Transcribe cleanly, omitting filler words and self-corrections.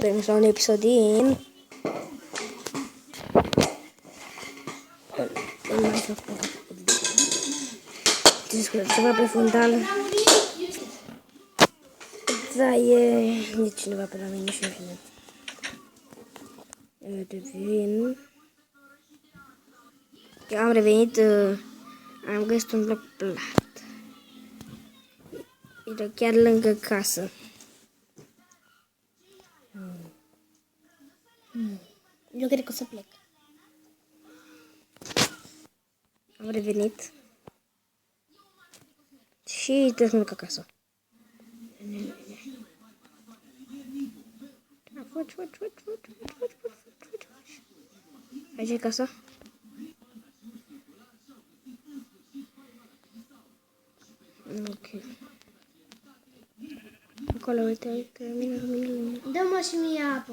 Bem-vindos a un episod din ceva pe fundal. Da, e cineva pe la mine și în fine. Revin. Am revenit, am găsit un bloc plat. Era chiar lângă casă. Eu cred că o să plec. Am revenit. Și trebuie să merg acasă. Aici e casa? Ok. Acolo, uite, uite, mine. Dă-mă și mie apă.